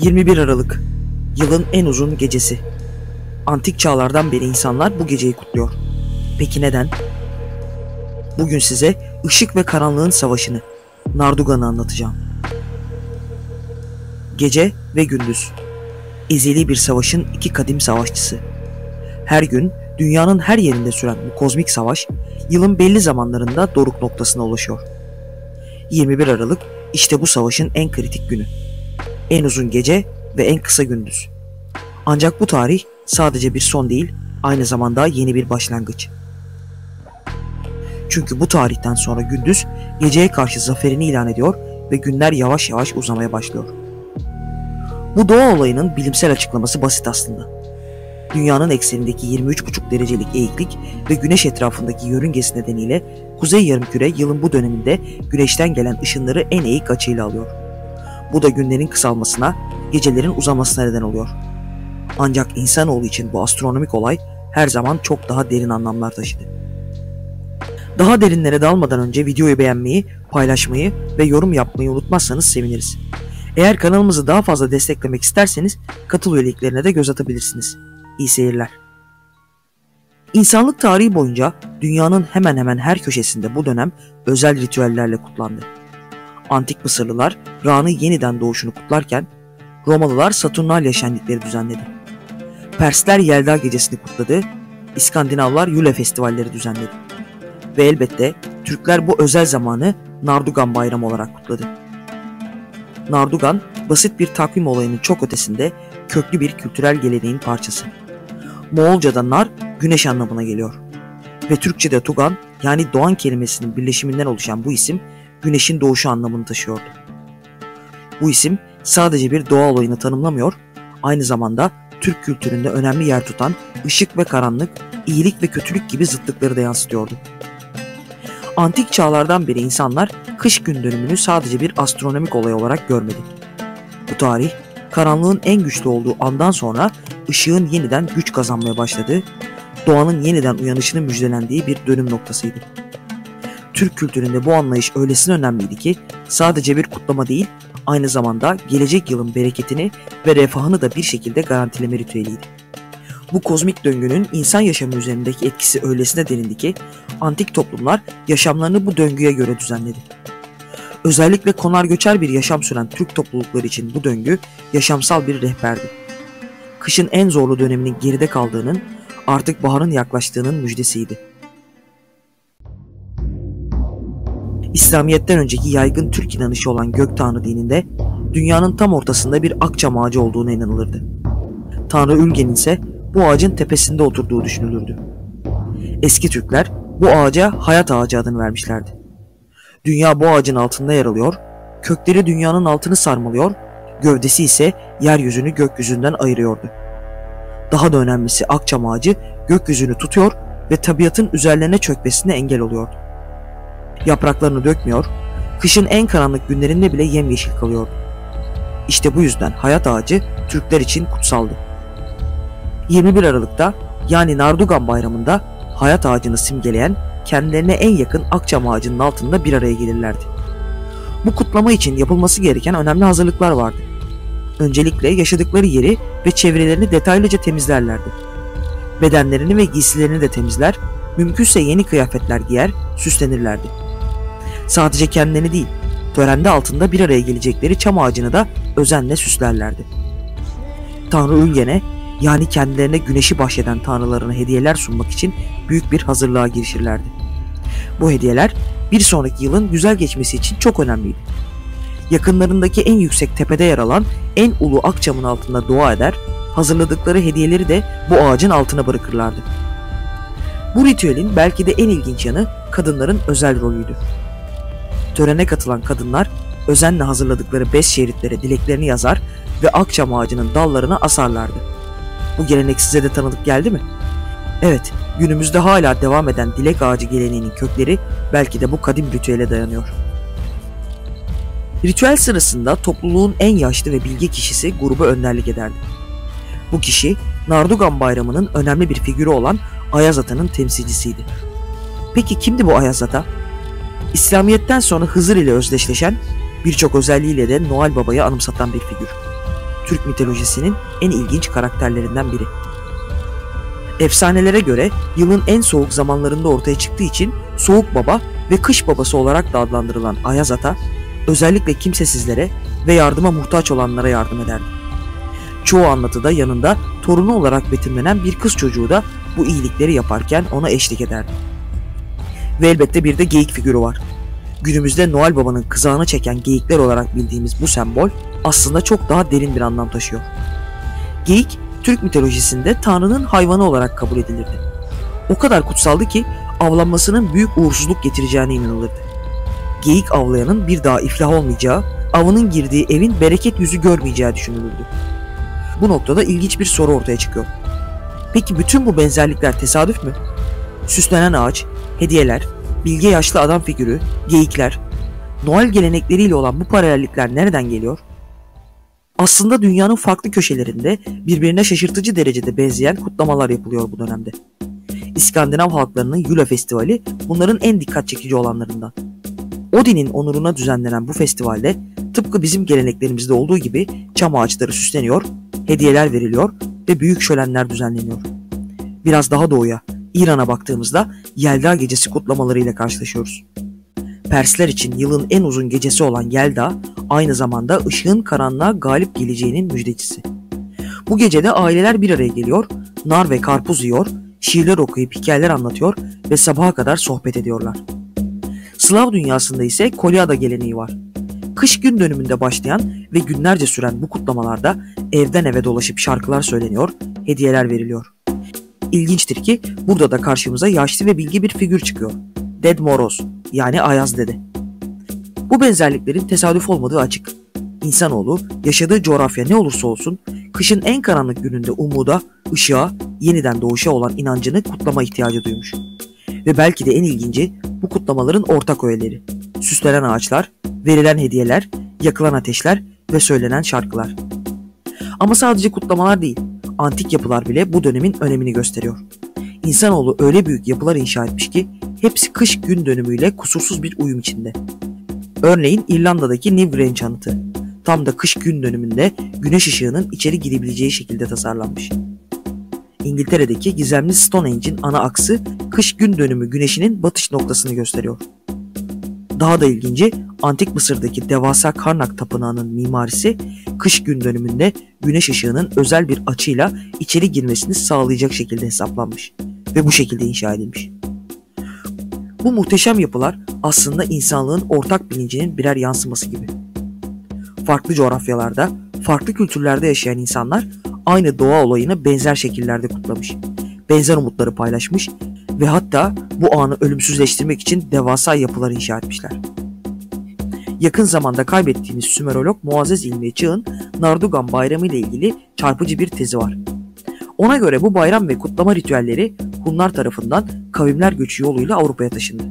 21 Aralık, yılın en uzun gecesi. Antik çağlardan beri insanlar bu geceyi kutluyor. Peki neden? Bugün size ışık ve karanlığın savaşını, Nardugan'ı anlatacağım. Gece ve gündüz. Ezeli bir savaşın iki kadim savaşçısı. Her gün dünyanın her yerinde süren bu kozmik savaş, yılın belli zamanlarında doruk noktasına ulaşıyor. 21 Aralık işte bu savaşın en kritik günü. En uzun gece ve en kısa gündüz. Ancak bu tarih sadece bir son değil, aynı zamanda yeni bir başlangıç. Çünkü bu tarihten sonra gündüz geceye karşı zaferini ilan ediyor ve günler yavaş yavaş uzamaya başlıyor. Bu doğa olayının bilimsel açıklaması basit aslında. Dünyanın eksenindeki 23,5 derecelik eğiklik ve güneş etrafındaki yörüngesi nedeniyle kuzey yarımküre yılın bu döneminde güneşten gelen ışınları en eğik açıyla alıyor. Bu da günlerin kısalmasına, gecelerin uzamasına neden oluyor. Ancak insanoğlu için bu astronomik olay her zaman çok daha derin anlamlar taşıdı. Daha derinlere dalmadan önce videoyu beğenmeyi, paylaşmayı ve yorum yapmayı unutmazsanız seviniriz. Eğer kanalımızı daha fazla desteklemek isterseniz katıl üyeliklerine de göz atabilirsiniz. İyi seyirler. İnsanlık tarihi boyunca dünyanın hemen hemen her köşesinde bu dönem özel ritüellerle kutlandı. Antik Mısırlılar Ra'nın yeniden doğuşunu kutlarken Romalılar Saturnalya şenlikleri düzenledi. Persler Yelda gecesini kutladı, İskandinavlar Yule festivalleri düzenledi. Ve elbette Türkler bu özel zamanı Nardugan Bayramı olarak kutladı. Nardugan, basit bir takvim olayının çok ötesinde köklü bir kültürel geleneğin parçası. Moğolca'da nar, güneş anlamına geliyor. Ve Türkçe'de tugan, yani doğan kelimesinin birleşiminden oluşan bu isim, güneşin doğuşu anlamını taşıyordu. Bu isim sadece bir doğa olayını tanımlamıyor, aynı zamanda Türk kültüründe önemli yer tutan ışık ve karanlık, iyilik ve kötülük gibi zıtlıkları da yansıtıyordu. Antik çağlardan beri insanlar kış gün dönümünü sadece bir astronomik olay olarak görmedi. Bu tarih, karanlığın en güçlü olduğu andan sonra ışığın yeniden güç kazanmaya başladığı, doğanın yeniden uyanışını müjdelendiği bir dönüm noktasıydı. Türk kültüründe bu anlayış öylesine önemliydi ki sadece bir kutlama değil, aynı zamanda gelecek yılın bereketini ve refahını da bir şekilde garantileme ritüeliydi. Bu kozmik döngünün insan yaşamı üzerindeki etkisi öylesine derindi ki antik toplumlar yaşamlarını bu döngüye göre düzenledi. Özellikle konar göçer bir yaşam süren Türk toplulukları için bu döngü yaşamsal bir rehberdi. Kışın en zorlu döneminin geride kaldığının, artık baharın yaklaştığının müjdesiydi. İslamiyet'ten önceki yaygın Türk inanışı olan Gök Tanrı dininde dünyanın tam ortasında bir akçam ağacı olduğuna inanılırdı. Tanrı Ülgen'in ise bu ağacın tepesinde oturduğu düşünülürdü. Eski Türkler bu ağaca hayat ağacı adını vermişlerdi. Dünya bu ağacın altında yer alıyor, kökleri dünyanın altını sarmalıyor, gövdesi ise yeryüzünü gökyüzünden ayırıyordu. Daha da önemlisi akçam ağacı gökyüzünü tutuyor ve tabiatın üzerlerine çökmesine engel oluyordu. Yapraklarını dökmüyor, kışın en karanlık günlerinde bile yemyeşil kalıyordu. İşte bu yüzden hayat ağacı Türkler için kutsaldı. 21 Aralık'ta yani Nardugan Bayramı'nda hayat ağacını simgeleyen kendilerine en yakın akçam ağacının altında bir araya gelirlerdi. Bu kutlama için yapılması gereken önemli hazırlıklar vardı. Öncelikle yaşadıkları yeri ve çevrelerini detaylıca temizlerlerdi. Bedenlerini ve giysilerini de temizler, mümkünse yeni kıyafetler giyer, süslenirlerdi. Sadece kendilerini değil, törende altında bir araya gelecekleri çam ağacını da özenle süslerlerdi. Tanrı Ülgen'e, yani kendilerine güneşi bahşeden tanrılarına hediyeler sunmak için büyük bir hazırlığa girişirlerdi. Bu hediyeler bir sonraki yılın güzel geçmesi için çok önemliydi. Yakınlarındaki en yüksek tepede yer alan en ulu akçamın altında dua eder, hazırladıkları hediyeleri de bu ağacın altına bırakırlardı. Bu ritüelin belki de en ilginç yanı kadınların özel rolüydü. Törene katılan kadınlar özenle hazırladıkları bez şeritlere dileklerini yazar ve akçam ağacının dallarına asarlardı. Bu gelenek size de tanıdık geldi mi? Evet, günümüzde hala devam eden dilek ağacı geleneğinin kökleri belki de bu kadim ritüele dayanıyor. Ritüel sırasında topluluğun en yaşlı ve bilge kişisi gruba önderlik ederdi. Bu kişi Nardugan Bayramı'nın önemli bir figürü olan Ayaz Ata'nın temsilcisiydi. Peki kimdi bu Ayaz Ata? İslamiyet'ten sonra Hızır ile özdeşleşen, birçok özelliğiyle de Noel Baba'yı anımsatan bir figür. Türk mitolojisinin en ilginç karakterlerinden biri. Efsanelere göre yılın en soğuk zamanlarında ortaya çıktığı için Soğuk Baba ve Kış Babası olarak da adlandırılan Ayaz Ata, özellikle kimsesizlere ve yardıma muhtaç olanlara yardım ederdi. Çoğu anlatıda yanında torunu olarak betimlenen bir kız çocuğu da bu iyilikleri yaparken ona eşlik ederdi. Ve elbette bir de geyik figürü var. Günümüzde Noel Baba'nın kızağını çeken geyikler olarak bildiğimiz bu sembol aslında çok daha derin bir anlam taşıyor. Geyik, Türk mitolojisinde Tanrı'nın hayvanı olarak kabul edilirdi. O kadar kutsaldı ki avlanmasının büyük uğursuzluk getireceğine inanılırdı. Geyik avlayanın bir daha iflah olmayacağı, avının girdiği evin bereket yüzü görmeyeceği düşünülürdü. Bu noktada ilginç bir soru ortaya çıkıyor. Peki bütün bu benzerlikler tesadüf mü? Süslenen ağaç, hediyeler, bilge yaşlı adam figürü, geyikler, Noel gelenekleriyle olan bu paralellikler nereden geliyor? Aslında dünyanın farklı köşelerinde birbirine şaşırtıcı derecede benzeyen kutlamalar yapılıyor bu dönemde. İskandinav halklarının Yule Festivali bunların en dikkat çekici olanlarından. Odin'in onuruna düzenlenen bu festivalde tıpkı bizim geleneklerimizde olduğu gibi çam ağaçları süsleniyor, hediyeler veriliyor ve büyük şölenler düzenleniyor. Biraz daha doğuya, İran'a baktığımızda Yelda Gecesi kutlamalarıyla karşılaşıyoruz. Persler için yılın en uzun gecesi olan Yelda, aynı zamanda ışığın karanlığa galip geleceğinin müjdecisi. Bu gecede aileler bir araya geliyor, nar ve karpuz yiyor, şiirler okuyup hikayeler anlatıyor ve sabaha kadar sohbet ediyorlar. Slav dünyasında ise Kolyada geleneği var. Kış gün dönümünde başlayan ve günlerce süren bu kutlamalarda evden eve dolaşıp şarkılar söyleniyor, hediyeler veriliyor. İlginçtir ki burada da karşımıza yaşlı ve bilgi bir figür çıkıyor. Ded Moroz, yani Ayaz Dede. Bu benzerliklerin tesadüf olmadığı açık. İnsanoğlu yaşadığı coğrafya ne olursa olsun kışın en karanlık gününde umuda, ışığa, yeniden doğuşa olan inancını kutlama ihtiyacı duymuş. Ve belki de en ilginci bu kutlamaların ortak öğeleri. Süslenen ağaçlar, verilen hediyeler, yakılan ateşler ve söylenen şarkılar. Ama sadece kutlamalar değil, antik yapılar bile bu dönemin önemini gösteriyor. İnsanoğlu öyle büyük yapılar inşa etmiş ki hepsi kış gün dönümüyle kusursuz bir uyum içinde. Örneğin İrlanda'daki Newgrange anıtı, tam da kış gün dönümünde güneş ışığının içeri girebileceği şekilde tasarlanmış. İngiltere'deki gizemli Stonehenge'in ana aksı kış gün dönümü güneşinin batış noktasını gösteriyor. Daha da ilginci, Antik Mısır'daki devasa Karnak Tapınağı'nın mimarisi kış gün dönümünde güneş ışığının özel bir açıyla içeri girmesini sağlayacak şekilde hesaplanmış ve bu şekilde inşa edilmiş. Bu muhteşem yapılar aslında insanlığın ortak bilincinin birer yansıması gibi. Farklı coğrafyalarda, farklı kültürlerde yaşayan insanlar aynı doğa olayını benzer şekillerde kutlamış, benzer umutları paylaşmış ve hatta bu anı ölümsüzleştirmek için devasa yapılar inşa etmişler. Yakın zamanda kaybettiğimiz Sümerolog Muazzez İlmi Çığ'ın Nardugan Bayramı ile ilgili çarpıcı bir tezi var. Ona göre bu bayram ve kutlama ritüelleri Hunlar tarafından kavimler göçü yoluyla Avrupa'ya taşındı.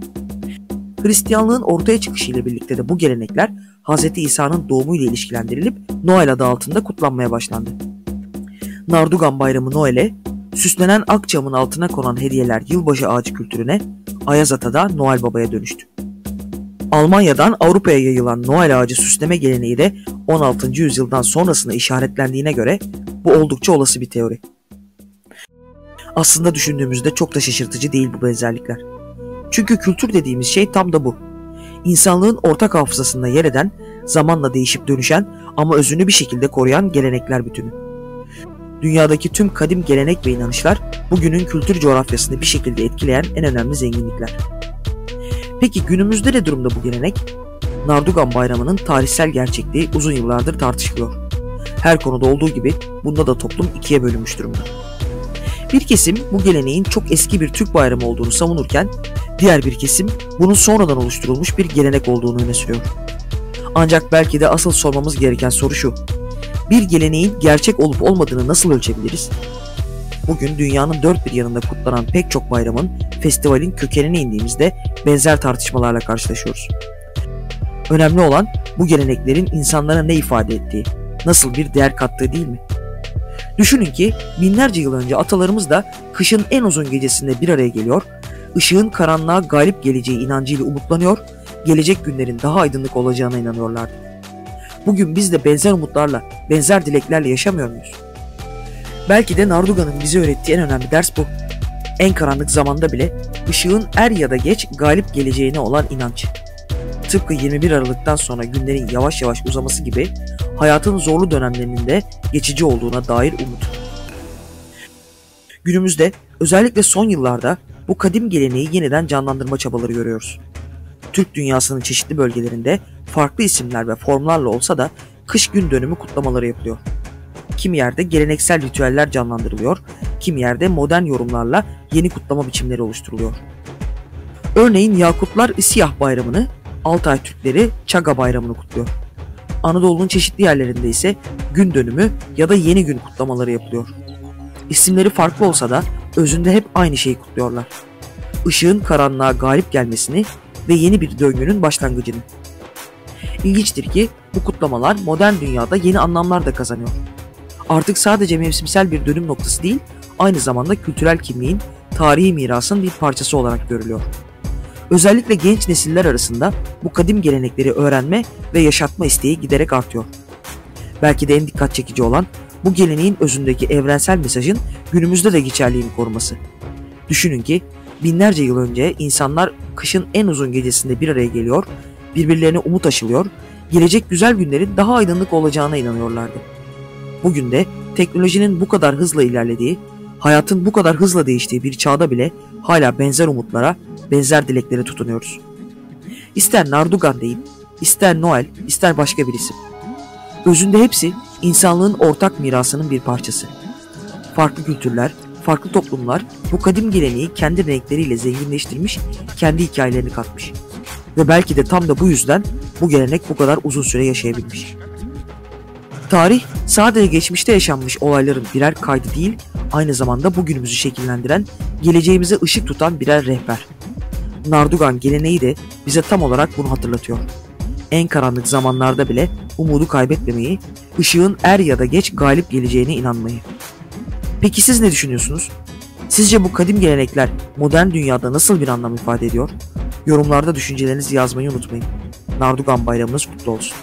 Hristiyanlığın ortaya çıkışıyla birlikte de bu gelenekler Hz. İsa'nın doğumuyla ilişkilendirilip Noel adı altında kutlanmaya başlandı. Nardugan Bayramı Noel'e, süslenen akçamın altına konan hediyeler yılbaşı ağacı kültürüne, Ayaz Ata da Noel Baba'ya dönüştü. Almanya'dan Avrupa'ya yayılan Noel ağacı süsleme geleneği de 16. yüzyıldan sonrasına işaretlendiğine göre bu oldukça olası bir teori. Aslında düşündüğümüzde çok da şaşırtıcı değil bu benzerlikler. Çünkü kültür dediğimiz şey tam da bu. İnsanlığın ortak hafızasında yer eden, zamanla değişip dönüşen ama özünü bir şekilde koruyan gelenekler bütünü. Dünyadaki tüm kadim gelenek ve inanışlar bugünün kültür coğrafyasını bir şekilde etkileyen en önemli zenginlikler. Peki günümüzde ne durumda bu gelenek? Nardugan Bayramı'nın tarihsel gerçekliği uzun yıllardır tartışılıyor. Her konuda olduğu gibi bunda da toplum ikiye bölünmüş durumda. Bir kesim bu geleneğin çok eski bir Türk bayramı olduğunu savunurken, diğer bir kesim bunun sonradan oluşturulmuş bir gelenek olduğunu öne sürüyor. Ancak belki de asıl sormamız gereken soru şu: bir geleneğin gerçek olup olmadığını nasıl ölçebiliriz? Bugün dünyanın dört bir yanında kutlanan pek çok bayramın, festivalin kökenine indiğimizde benzer tartışmalarla karşılaşıyoruz. Önemli olan bu geleneklerin insanlara ne ifade ettiği, nasıl bir değer kattığı değil mi? Düşünün ki binlerce yıl önce atalarımız da kışın en uzun gecesinde bir araya geliyor, ışığın karanlığa galip geleceği inancıyla umutlanıyor, gelecek günlerin daha aydınlık olacağına inanıyorlardı. bugün biz de benzer umutlarla, benzer dileklerle yaşamıyor muyuz? Belki de Nardugan'ın bize öğrettiği en önemli ders bu. En karanlık zamanda bile ışığın er ya da geç galip geleceğine olan inanç. Tıpkı 21 Aralık'tan sonra günlerin yavaş yavaş uzaması gibi hayatın zorlu dönemlerinin de geçici olduğuna dair umut. Günümüzde özellikle son yıllarda bu kadim geleneği yeniden canlandırma çabaları görüyoruz. Türk dünyasının çeşitli bölgelerinde farklı isimler ve formlarla olsa da kış gün dönümü kutlamaları yapılıyor. Kimi yerde geleneksel ritüeller canlandırılıyor, kimi yerde modern yorumlarla yeni kutlama biçimleri oluşturuluyor. Örneğin Yakutlar Siyah Bayramı'nı, Altay Türkleri Çaga Bayramı'nı kutluyor. Anadolu'nun çeşitli yerlerinde ise gün dönümü ya da yeni gün kutlamaları yapılıyor. İsimleri farklı olsa da özünde hep aynı şeyi kutluyorlar. Işığın karanlığa galip gelmesini ve yeni bir döngünün başlangıcını. İlginçtir ki bu kutlamalar modern dünyada yeni anlamlar da kazanıyor. Artık sadece mevsimsel bir dönüm noktası değil, aynı zamanda kültürel kimliğin, tarihi mirasın bir parçası olarak görülüyor. Özellikle genç nesiller arasında bu kadim gelenekleri öğrenme ve yaşatma isteği giderek artıyor. Belki de en dikkat çekici olan bu geleneğin özündeki evrensel mesajın günümüzde de geçerliğini koruması. Düşünün ki binlerce yıl önce insanlar kışın en uzun gecesinde bir araya geliyor, birbirlerine umut aşılıyor, gelecek güzel günlerin daha aydınlık olacağına inanıyorlardı. Bugün de teknolojinin bu kadar hızla ilerlediği, hayatın bu kadar hızla değiştiği bir çağda bile hala benzer umutlara, benzer dileklere tutunuyoruz. İster Nardugan deyin, ister Noel, ister başka bir isim. Özünde hepsi insanlığın ortak mirasının bir parçası. Farklı kültürler, farklı toplumlar bu kadim geleneği kendi renkleriyle zenginleştirmiş, kendi hikayelerini katmış. Ve belki de tam da bu yüzden bu gelenek bu kadar uzun süre yaşayabilmiş. Tarih sadece geçmişte yaşanmış olayların birer kaydı değil, aynı zamanda bugünümüzü şekillendiren, geleceğimize ışık tutan birer rehber. Nardugan geleneği de bize tam olarak bunu hatırlatıyor. En karanlık zamanlarda bile umudu kaybetmemeyi, ışığın er ya da geç galip geleceğine inanmayı. Peki siz ne düşünüyorsunuz? Sizce bu kadim gelenekler modern dünyada nasıl bir anlam ifade ediyor? Yorumlarda düşüncelerinizi yazmayı unutmayın. Nardugan bayramınız kutlu olsun.